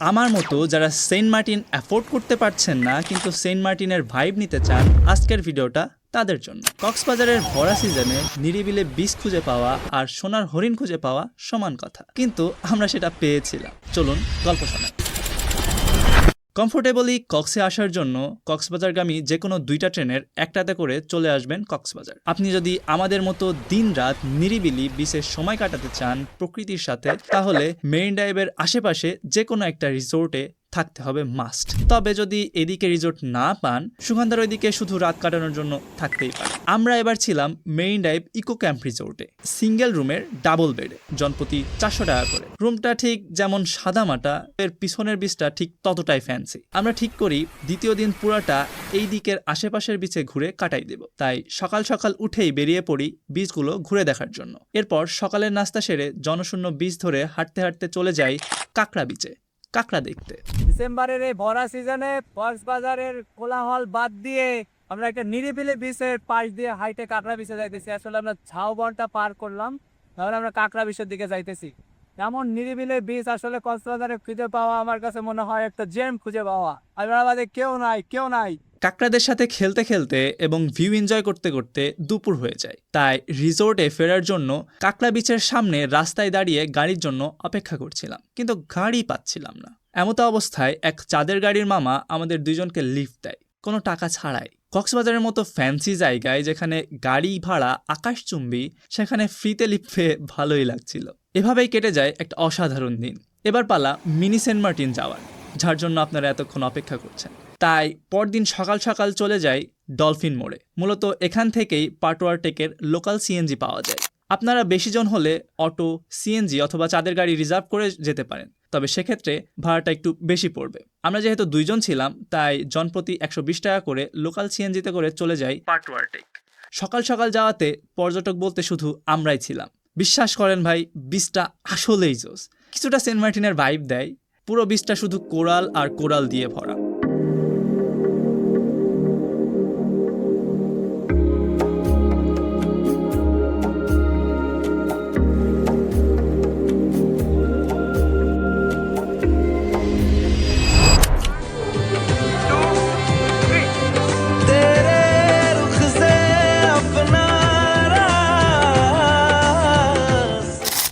আমার মতো যারা সেন্ট মার্টিন অ্যাফোর্ড করতে পারছেন না কিন্তু সেন্ট মার্টিনের ভাইব নিতে চান, আজকের ভিডিওটা তাদের জন্য। কক্সবাজারের ভরা সিজনে নিরিবিলে বীজ খুঁজে পাওয়া আর সোনার হরিণ খুঁজে পাওয়া সমান কথা, কিন্তু আমরা সেটা পেয়েছিলাম। চলুন গল্প শোনাই। কমফোর্টেবলি কক্সে আসার জন্য কক্সবাজারগামী যে কোনো দুইটা ট্রেনের একটাতে করে চলে আসবেন কক্সবাজার। আপনি যদি আমাদের মতো দিন রাত নিরিবিলি বিচে সময় কাটাতে চান প্রকৃতির সাথে, তাহলে মেরিন ড্রাইভের আশেপাশে যে কোনো একটা রিসোর্টে থাকতে হবে মাস্ট। তবে যদি এদিকে রিসোর্ট না পান, সুগন্ধার ওইদিকে শুধু রাত কাটানোর জন্য থাকতেই পারে। আমরা এবার ছিলাম মেরিন ড্রাইভ ইকো ক্যাম্প রিসোর্টে, সিঙ্গেল রুমের ডাবল বেডে, জনপ্রতি 400 টাকা করে। রুমটা ঠিক যেমন সাদামাটা, এর পিছনের বিচটা ঠিক ততটাই ফ্যান্সি। আমরা ঠিক করি দ্বিতীয় দিন পুরাটা এই দিকের আশেপাশের বিচে ঘুরে কাটাই দেব, তাই সকাল সকাল উঠেই বেরিয়ে পড়ি বিচগুলো ঘুরে দেখার জন্য। এরপর সকালের নাস্তা সেরে জনশূন্য বিচ ধরে হাঁটতে হাঁটতে চলে যাই কাঁকড়া বিচে কাঁকড়া দেখতে। ডিসেম্বরের এই ভরা সিজনে কক্সবাজারের কোলাহল বাদ দিয়ে আমরা একটা নিরিবিলি বিচের পাশ দিয়ে হাইটে কাঁকড়া বিচে যাইতেছি। আসলে আমরা ঝাউবনটা পার করলাম, তাহলে আমরা কাঁকড়া বিচের দিকে যাইতেছি। এমন নিরিবিলি বিচ আসলে কক্সবাজারে খুঁজে পাওয়া আমার কাছে মনে হয় একটা জেম খুঁজে পাওয়া। আমাদের কেউ নাই। কাকড়াদের সাথে খেলতে খেলতে এবং ভিউ এনজয় করতে করতে দুপুর হয়ে যায়, তাই রিসোর্টে ফেরার জন্য কাকড়া বিচের সামনে রাস্তায় দাঁড়িয়ে গাড়ির জন্য অপেক্ষা করছিলাম, কিন্তু গাড়ি পাচ্ছিলাম না। এমতো অবস্থায় এক চাঁদের গাড়ির মামা আমাদের দুজনকে লিফট দেয় কোনো টাকা ছাড়াই। কক্সবাজারের মতো ফ্যান্সি জায়গায় যেখানে গাড়ি ভাড়া আকাশচুম্বী, সেখানে ফ্রিতে লিফট পেয়ে ভালোই লাগছিল। এভাবেই কেটে যায় একটা অসাধারণ দিন। এবার পালা মিনি সেন্ট মার্টিন যাওয়ার, যার জন্য আপনারা এতক্ষণ অপেক্ষা করছেন। তাই পরদিন সকাল সকাল চলে যাই ডলফিন মোড়ে। মূলত এখান থেকেই পাটোয়ার টেকের লোকাল সিএনজি পাওয়া যায়। আপনারা বেশি জন হলে অটো, সিএনজি অথবা চাঁদের গাড়ি রিজার্ভ করে যেতে পারেন, তবে সেক্ষেত্রে ভাড়াটা একটু বেশি পড়বে। আমরা যেহেতু দুইজন ছিলাম, তাই জনপ্রতি 120 টাকা করে লোকাল সিএনজিতে করে চলে যাই পাটোয়ার টেক। সকাল সকাল যাওয়াতে পর্যটক বলতে শুধু আমরাই ছিলাম। বিশ্বাস করেন ভাই, বিচটা আসলেই জোস। কিছুটা সেন্ট মার্টিনের ভাইব দেয়। পুরো বিচটা শুধু কোরাল আর কোরাল দিয়ে ভরা।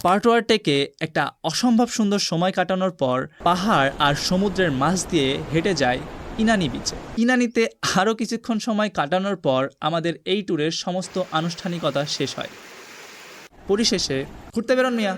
পাটোয়ার টেকে একটা অসম্ভব সুন্দর সময় কাটানোর পর পাহাড় আর সমুদ্রের মাঝ দিয়ে হেঁটে যায় ইনানি বিচে। ইনানিতে আরও কিছুক্ষণ সময় কাটানোর পর আমাদের এই ট্যুরের সমস্ত আনুষ্ঠানিকতা শেষ হয়। পরিশেষে ঘুরতে বেরোন মিয়া।